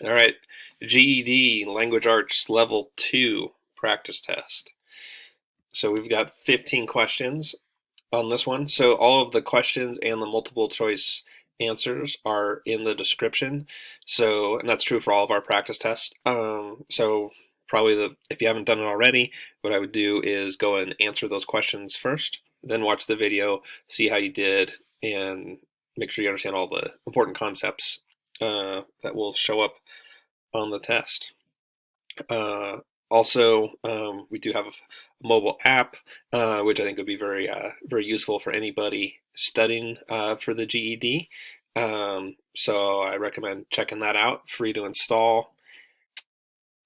All right, GED Language Arts Level 2 practice test. So we've got 15 questions on this one. So all of the questions and the multiple choice answers are in the description. So, and that's true for all of our practice tests. So probably if you haven't done it already, what I would do is go and answer those questions first, then watch the video, see how you did, and make sure you understand all the important concepts that will show up on the test. Also, we do have a mobile app, which I think would be very useful for anybody studying for the GED. So I recommend checking that out, free to install.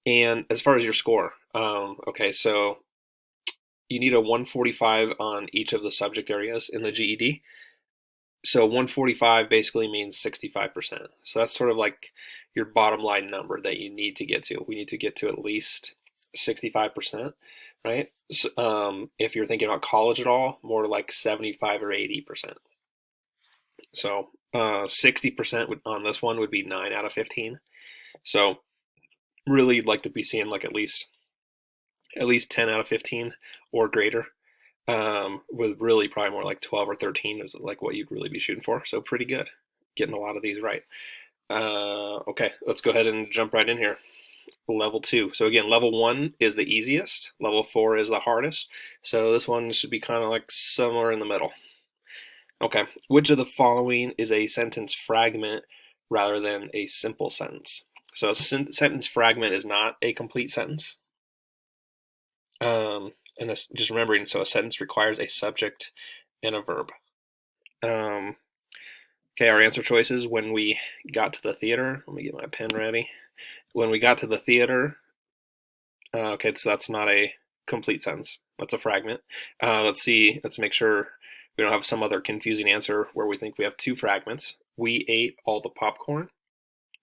And as far as your score, okay, so you need a 145 on each of the subject areas in the GED. So 145 basically means 65%. So that's sort of like your bottom line number that you need to get to. We need to get to at least 65%, right? So, if you're thinking about college at all, more like 75 or 80%. So 60% on this one would be 9 out of 15. So really like to be seeing like at least 10 out of 15 or greater. With really probably more like 12 or 13 is like what you'd really be shooting for. So pretty good. Getting a lot of these right. Okay, let's go ahead and jump right in here. Level 2. So again, level 1 is the easiest. Level 4 is the hardest. So this one should be kind of like somewhere in the middle. Okay, which of the following is a sentence fragment rather than a simple sentence? So a sentence fragment is not a complete sentence. And just remembering, so a sentence requires a subject and a verb. Okay, our answer choices when we got to the theater. Let me get my pen ready. When we got to the theater, okay, so that's not a complete sentence. That's a fragment. Let's see, let's make sure we don't have some other confusing answer where we think we have two fragments. We ate all the popcorn.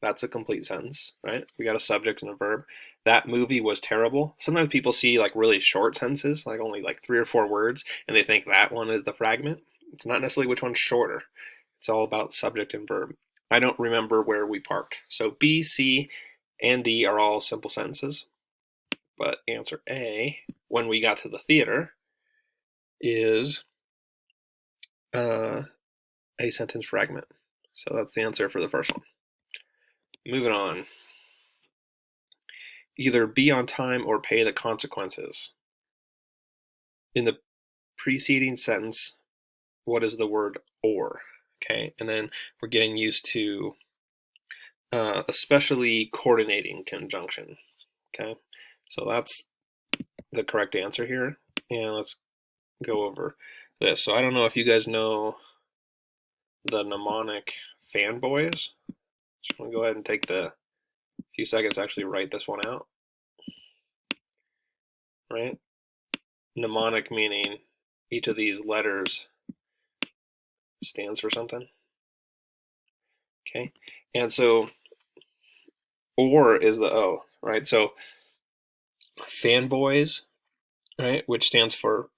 That's a complete sentence, right? We got a subject and a verb. That movie was terrible. Sometimes people see like really short sentences, like only like 3 or 4 words, and they think that one is the fragment. It's not necessarily which one's shorter. It's all about subject and verb. I don't remember where we parked. So B, C, and D are all simple sentences. But answer A, when we got to the theater, is a sentence fragment. So that's the answer for the first one. Moving on. Either be on time or pay the consequences. In the preceding sentence, what is the word or? Okay, and then we're getting used to especially coordinating conjunction. Okay, so that's the correct answer here. And let's go over this. So I don't know if you guys know the mnemonic fanboys. Just want to go ahead and take the few seconds to actually write this one out. Right? Mnemonic meaning each of these letters stands for something. Okay, and so or is the O, right? So fanboys, right, which stands for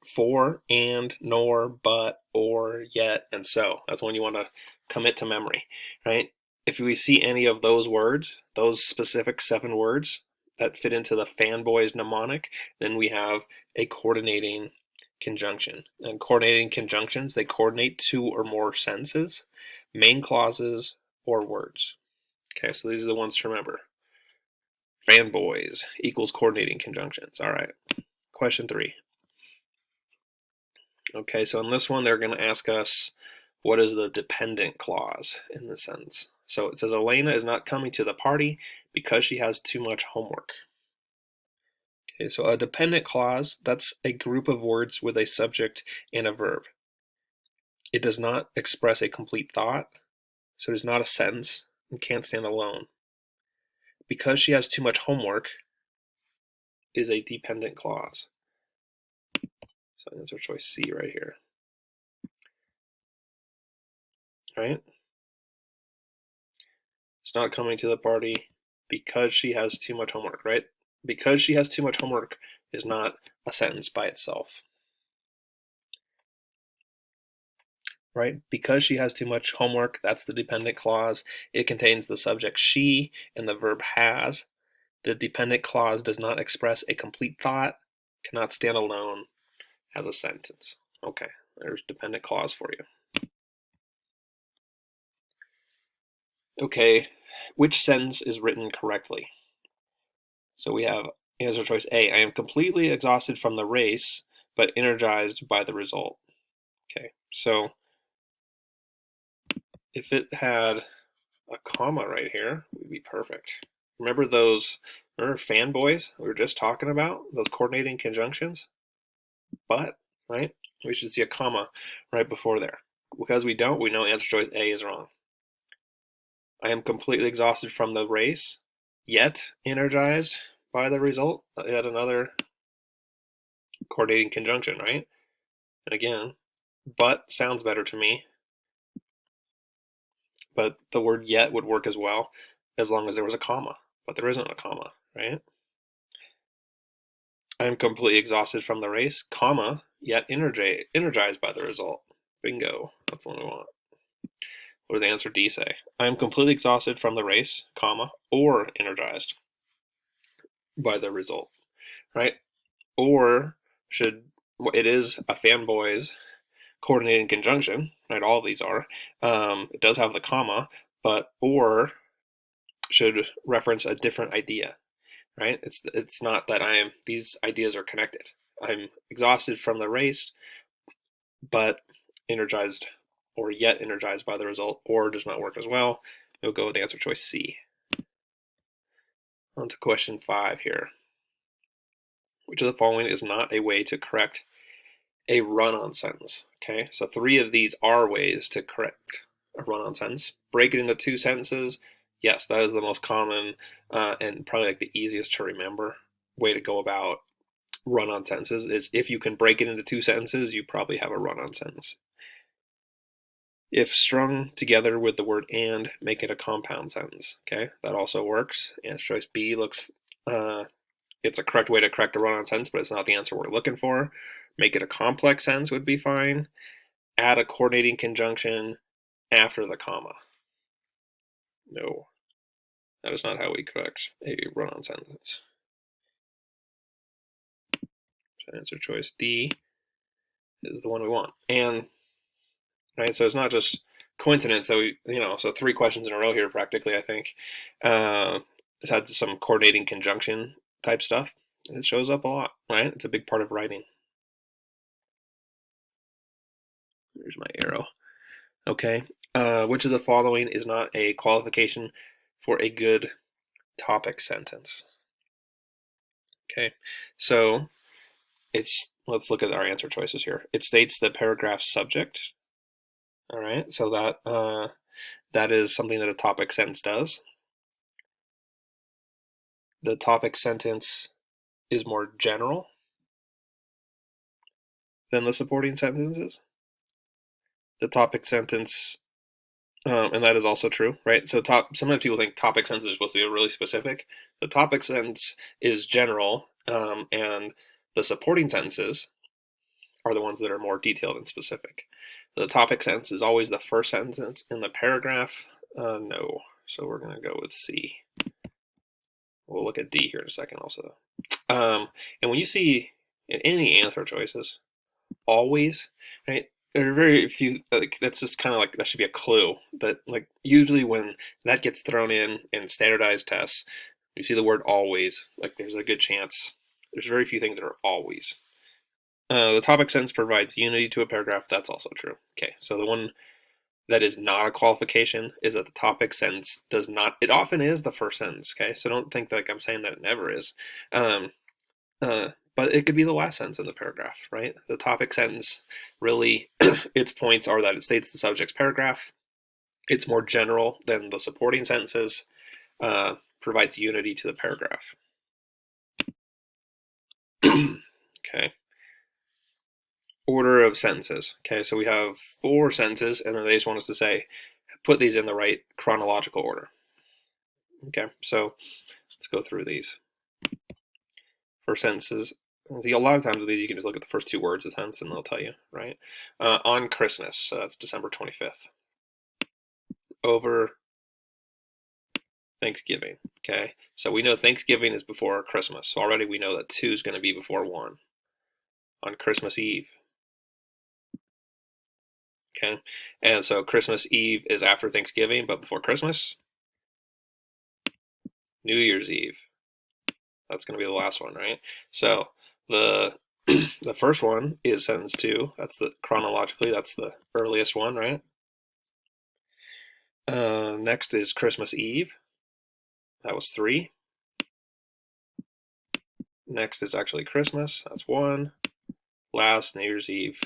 and, nor, but, or, yet, and so. That's when you want to commit to memory, right? If we see any of those words, those specific 7 words that fit into the fanboys mnemonic, then we have a coordinating conjunction. And coordinating conjunctions, they coordinate 2 or more sentences, main clauses, or words. Okay, so these are the ones to remember. Fanboys equals coordinating conjunctions. All right, question 3. Okay, so in this one, they're going to ask us, what is the dependent clause in this sentence? So it says, Elena is not coming to the party because she has too much homework. Okay, so a dependent clause, that's a group of words with a subject and a verb. It does not express a complete thought, so it is not a sentence and can't stand alone. Because she has too much homework is a dependent clause. So answer choice C right here. Right? It's not coming to the party because she has too much homework, right? Because she has too much homework is not a sentence by itself. right? Because she has too much homework, that's the dependent clause. It contains the subject she and the verb has. The dependent clause does not express a complete thought, cannot stand alone as a sentence. Okay, there's dependent clause for you. Okay, which sentence is written correctly? So we have answer choice A. I am completely exhausted from the race, but energized by the result. Okay, so if it had a comma right here, it would be perfect. Remember fanboys we were just talking about? Those coordinating conjunctions? But, right? We should see a comma right before there. Because we don't, we know answer choice A is wrong. I am completely exhausted from the race, yet energized by the result. Yet another coordinating conjunction, right? And again, but sounds better to me. But the word yet would work as well as long as there was a comma. But there isn't a comma, right? I am completely exhausted from the race, comma, yet energized by the result. Bingo. That's the one we want. What does the answer D say? I am completely exhausted from the race, comma, or energized by the result, right? Or it is a fanboy's coordinating conjunction, right? All of these are. It does have the comma, but or should reference a different idea, right? It's not that these ideas are connected. I'm exhausted from the race, but energized or yet energized by the result, or does not work as well. We'll go with answer choice C. On to question 5 here. Which of the following is not a way to correct a run-on sentence? Okay, so 3 of these are ways to correct a run-on sentence. Break it into 2 sentences. Yes, that is the most common and probably like the easiest to remember way to go about run-on sentences is if you can break it into 2 sentences, you probably have a run-on sentence. If strung together with the word and, make it a compound sentence. Okay, that also works. Answer choice B looks, it's a correct way to correct a run-on sentence, but it's not the answer we're looking for. Make it a complex sentence would be fine. Add a coordinating conjunction after the comma. No, that is not how we correct a run-on sentence. So answer choice D is the one we want. And, right, so it's not just coincidence that so 3 questions in a row here practically, I think. It's had some coordinating conjunction type stuff. It shows up a lot, right? It's a big part of writing. There's my arrow. Okay. Which of the following is not a qualification for a good topic sentence? Okay. So let's look at our answer choices here. It states the paragraph subject. All right. So that is something that a topic sentence does. The topic sentence is more general than the supporting sentences. The topic sentence, and that is also true, right? So sometimes people think topic sentence is supposed to be really specific. The topic sentence is general, and the supporting sentences are the ones that are more detailed and specific. The topic sentence is always the first sentence in the paragraph. No, so we're going to go with C. We'll look at D here in a second also. And when you see in any answer choices, always, right? There are very few, like, that's just kind of like, that should be a clue that, like, usually when that gets thrown in standardized tests, you see the word always, like, there's a good chance. There's very few things that are always. The topic sentence provides unity to a paragraph. That's also true. Okay, so the one that is not a qualification is that the topic sentence does not, it often is the first sentence, okay? So don't think like I'm saying that it never is. But it could be the last sentence in the paragraph, right? The topic sentence really, its points are that it states the subject's paragraph. It's more general than the supporting sentences, provides unity to the paragraph. Okay. Order of sentences. Okay, so we have 4 sentences, and then they just want us to say, put these in the right chronological order. Okay, so let's go through these. First sentence is, See, a lot of times with these, you can just look at the first two words of the sentence and they'll tell you, right? On Christmas, so that's December 25th. Over Thanksgiving, okay? So we know Thanksgiving is before Christmas. So already we know that 2 is going to be before 1. On Christmas Eve, okay? And so Christmas Eve is after Thanksgiving, but before Christmas. New Year's Eve. That's going to be the last one, right? So the the first one is sentence 2. That's the chronologically, that's the earliest one, right? Next is Christmas Eve. That was 3. Next is actually Christmas. That's 1. Last, New Year's Eve,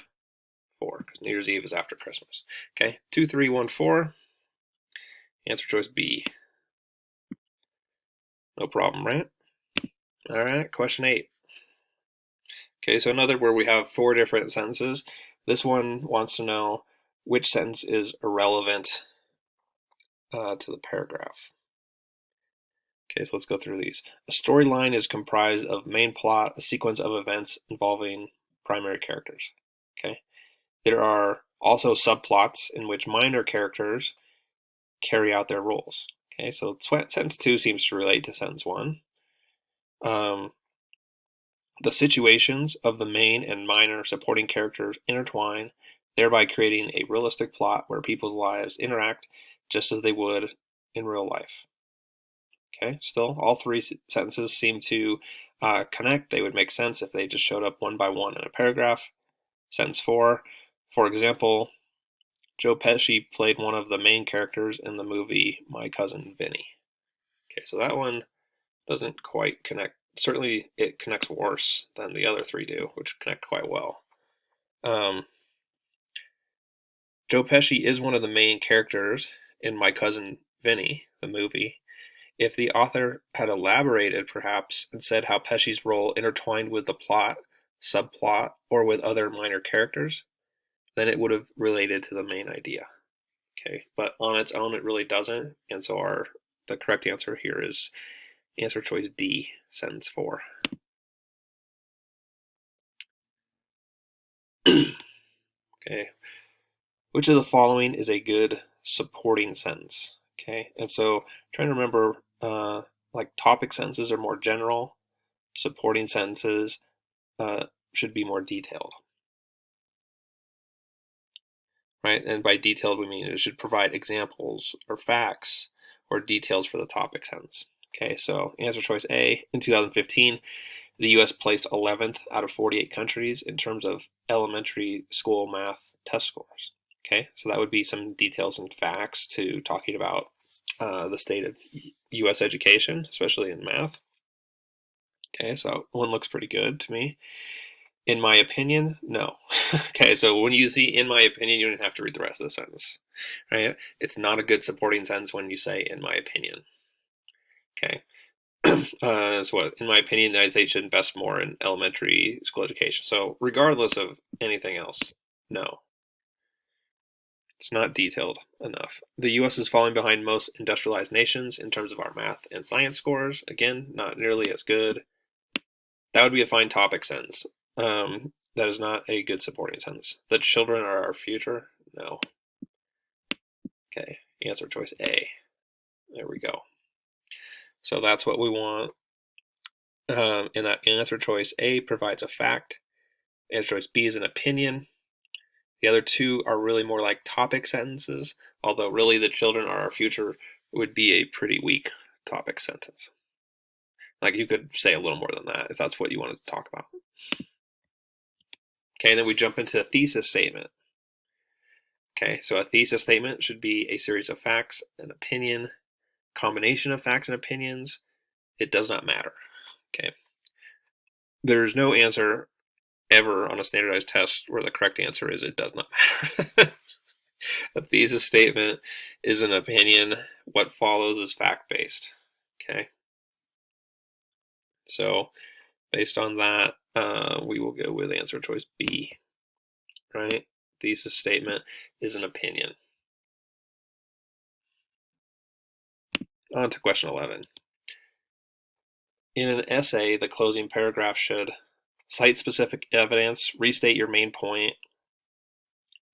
4. Because New Year's Eve is after Christmas. Okay, 2, 3, 1, 4. Answer choice B. No problem, right? All right, question 8. Okay, so another where we have 4 different sentences. This one wants to know which sentence is irrelevant to the paragraph. Okay, so let's go through these. A storyline is comprised of main plot, a sequence of events involving primary characters. Okay, there are also subplots in which minor characters carry out their roles. Okay, so sentence 2 seems to relate to sentence 1. The situations of the main and minor supporting characters intertwine, thereby creating a realistic plot where people's lives interact just as they would in real life. Okay, still, all 3 sentences seem to connect. They would make sense if they just showed up one by one in a paragraph. Sentence 4, for example, Joe Pesci played one of the main characters in the movie My Cousin Vinny. Okay, so that one doesn't quite connect. Certainly, it connects worse than the other 3 do, which connect quite well. Joe Pesci is one of the main characters in My Cousin Vinny, the movie. If the author had elaborated, perhaps, and said how Pesci's role intertwined with the plot, subplot, or with other minor characters, then it would have related to the main idea. Okay, but on its own, it really doesn't, and so the correct answer here is answer choice D, sentence 4. Okay, which of the following is a good supporting sentence? Okay, and so trying to remember, like topic sentences are more general, supporting sentences should be more detailed, right? And by detailed, we mean it should provide examples or facts or details for the topic sentence. Okay, so answer choice A, in 2015, the US placed 11th out of 48 countries in terms of elementary school math test scores. Okay, so that would be some details and facts to talking about the state of US education, especially in math. Okay, so one looks pretty good to me. In my opinion, no. Okay, so when you see in my opinion, you don't have to read the rest of the sentence, right? It's not a good supporting sentence when you say in my opinion. Okay, so what, in my opinion, the United States should invest more in elementary school education. So regardless of anything else, no. It's not detailed enough. The US is falling behind most industrialized nations in terms of our math and science scores. Again, not nearly as good. That would be a fine topic sentence. That is not a good supporting sentence. The children are our future? No. Okay, answer choice A. There we go. So that's what we want. And that answer choice A provides a fact. Answer choice B is an opinion. The other 2 are really more like topic sentences, although really the children are our future would be a pretty weak topic sentence. Like you could say a little more than that if that's what you wanted to talk about. Okay, and then we jump into a thesis statement. Okay, so a thesis statement should be a series of facts, an opinion, combination of facts and opinions. It does not matter. Okay, there's no answer ever on a standardized test where the correct answer is it does not matter. A thesis statement is an opinion. What follows is fact-based. Okay, so based on that, we will go with answer choice B. Right? Thesis statement is an opinion. On to question 11. In an essay, the closing paragraph should cite specific evidence, restate your main point,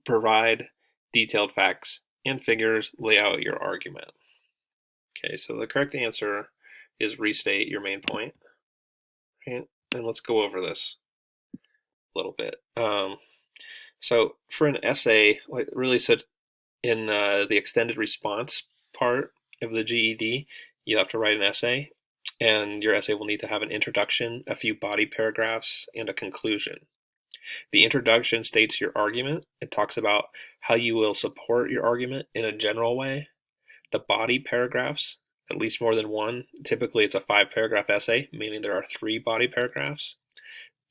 provide detailed facts and figures, lay out your argument. Okay, so the correct answer is restate your main point. Okay, and let's go over this a little bit. So for an essay, like really said in the extended response part of the GED, you have to write an essay, and your essay will need to have an introduction, a few body paragraphs, and a conclusion. The introduction states your argument. It talks about how you will support your argument in a general way. The body paragraphs, at least more than one. Typically, it's a 5-paragraph essay, meaning there are 3 body paragraphs.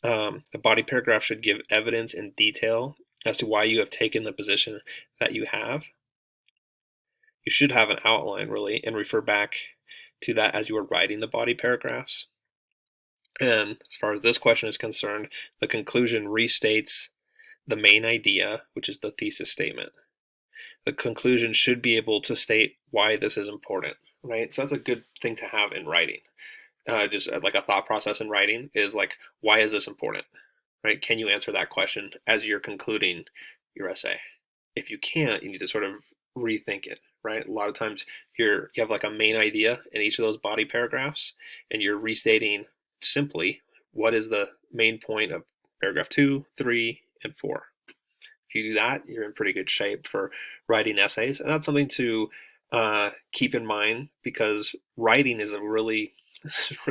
The body paragraph should give evidence in detail as to why you have taken the position that you have. You should have an outline, really, and refer back to that as you are writing the body paragraphs. And as far as this question is concerned, the conclusion restates the main idea, which is the thesis statement. The conclusion should be able to state why this is important, right? So that's a good thing to have in writing. Just like a thought process in writing is like, why is this important, right? Can you answer that question as you're concluding your essay? If you can't, you need to sort of rethink it, right? A lot of times you have like a main idea in each of those body paragraphs, and you're restating simply what is the main point of paragraph 2, 3, and 4. If you do that, you're in pretty good shape for writing essays, and that's something to keep in mind, because writing is really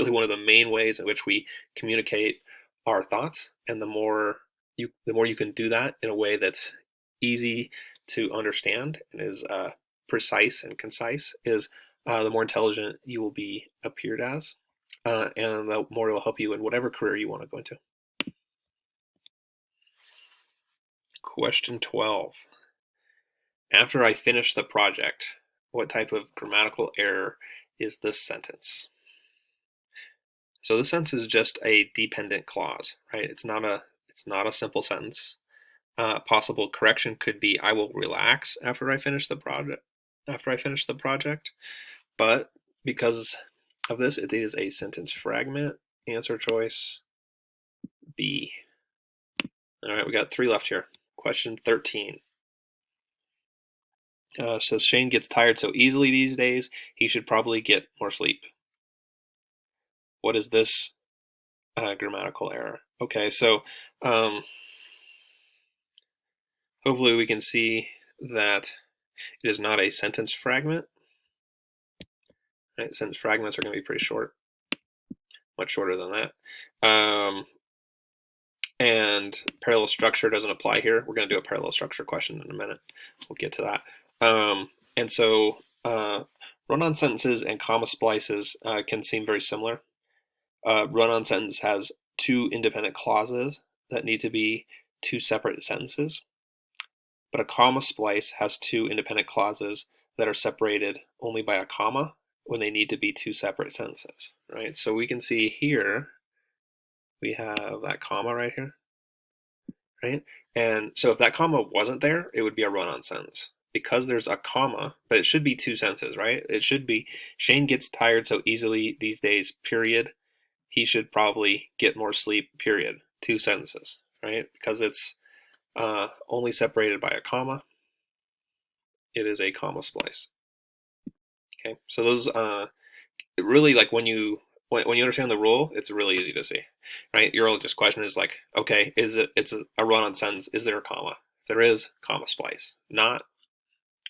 one of the main ways in which we communicate our thoughts, and the more you can do that in a way that's easy to understand and is precise and concise, is the more intelligent you will be appeared as, and the more it will help you in whatever career you want to go into. Question 12. After I finish the project, what type of grammatical error is this sentence? So this sentence is just a dependent clause, right? It's not a simple sentence. Possible correction could be I will relax after I finish the project. But because of this, it is a sentence fragment. Answer choice B. All right, we got 3 left here. Question 13. Says Shane gets tired so easily these days, he should probably get more sleep. What is this grammatical error? Okay, so hopefully we can see that it is not a sentence fragment. Right? Sentence fragments are going to be pretty short, much shorter than that. And parallel structure doesn't apply here. We're going to do a parallel structure question in a minute. We'll get to that. And so run-on sentences and comma splices can seem very similar. Run-on sentence has 2 independent clauses that need to be 2 separate sentences. But a comma splice has 2 independent clauses that are separated only by a comma when they need to be 2 separate sentences, right? So we can see here, we have that comma right here, right? And so if that comma wasn't there, it would be a run-on sentence. Because there's a comma, but it should be 2 sentences, right? It should be, Shane gets tired so easily these days, period. He should probably get more sleep, period. 2 sentences, right? Because it's only separated by a comma, it is a comma splice. Okay, so those really, like when you understand the rule, it's really easy to see, right? Your just question is like, okay, it's a run-on sentence? Is there a comma? If there is, comma splice. Not,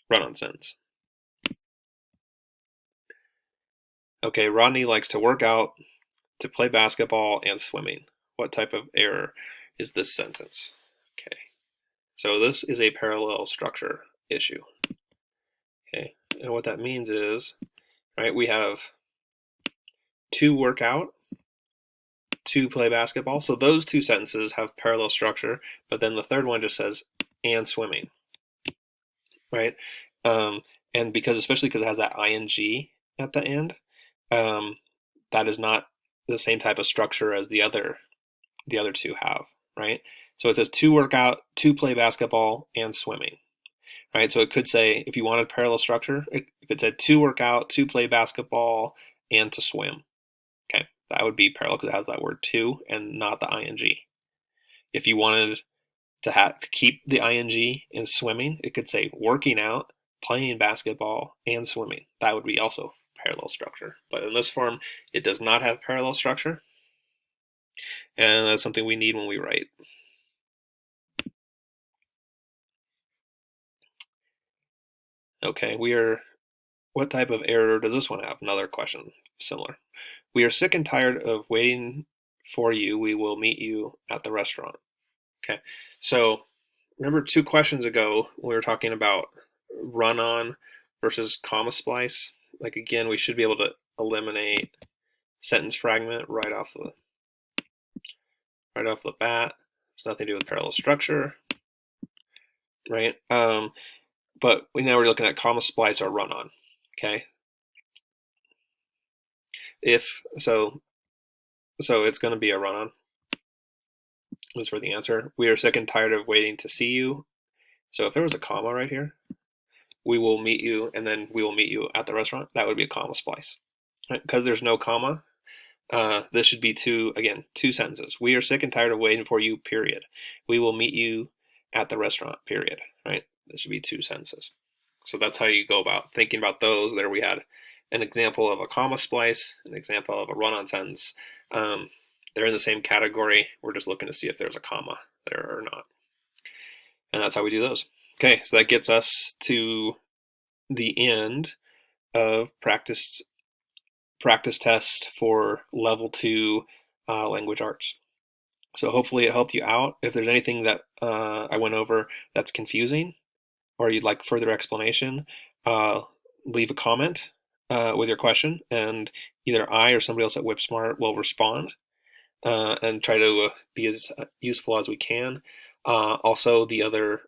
run-on sentence. Okay, Rodney likes to work out, to play basketball, and swimming. What type of error is this sentence? Okay, so this is a parallel structure issue. Okay, and what that means is, right, we have to work out, to play basketball. So those 2 sentences have parallel structure, but then the third one just says and swimming, right? And especially because it has that ing at the end, that is not the same type of structure as the other 2 have, right? So it says to work out, to play basketball, and swimming, right? So it could say, if you wanted parallel structure, if it said to work out, to play basketball, and to swim, okay, That would be parallel because it has that word to and not the ing. If you wanted to keep the ing in swimming, it could say working out, playing basketball, and swimming. That would be also parallel structure. But in this form, it does not have parallel structure. And that's something we need when we write. Okay, what type of error does this one have? Another question, similar. We are sick and tired of waiting for you. We will meet you at the restaurant. Okay, so remember 2 questions ago we were talking about run-on versus comma splice. Like again, we should be able to eliminate sentence fragment right off the bat. It's nothing to do with parallel structure, right? But now we're looking at comma splice or run-on. Okay, so it's going to be a run-on. Was for the answer. We are sick and tired of waiting to see you. So if there was a comma right here, we will meet you, and then we will meet you at the restaurant. That would be a comma splice. Right? Because there's no comma, this should be 2 sentences. We are sick and tired of waiting for you, period. We will meet you at the restaurant, period. Right? This should be 2 sentences. So that's how you go about thinking about those. There we had an example of a comma splice, an example of a run-on sentence. They're in the same category. We're just looking to see if there's a comma there or not. And that's how we do those. Okay, so that gets us to the end of practice test for level 2 language arts. So hopefully it helped you out. If there's anything that I went over that's confusing or you'd like further explanation, leave a comment with your question, and either I or somebody else at WhipSmart will respond and try to be as useful as we can. Also, the other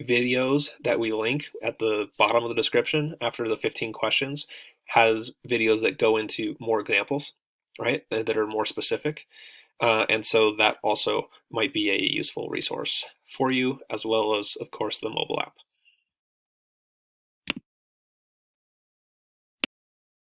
videos that we link at the bottom of the description after the 15 questions has videos that go into more examples, right, that are more specific. And so that also might be a useful resource for you, as well as, of course, the mobile app.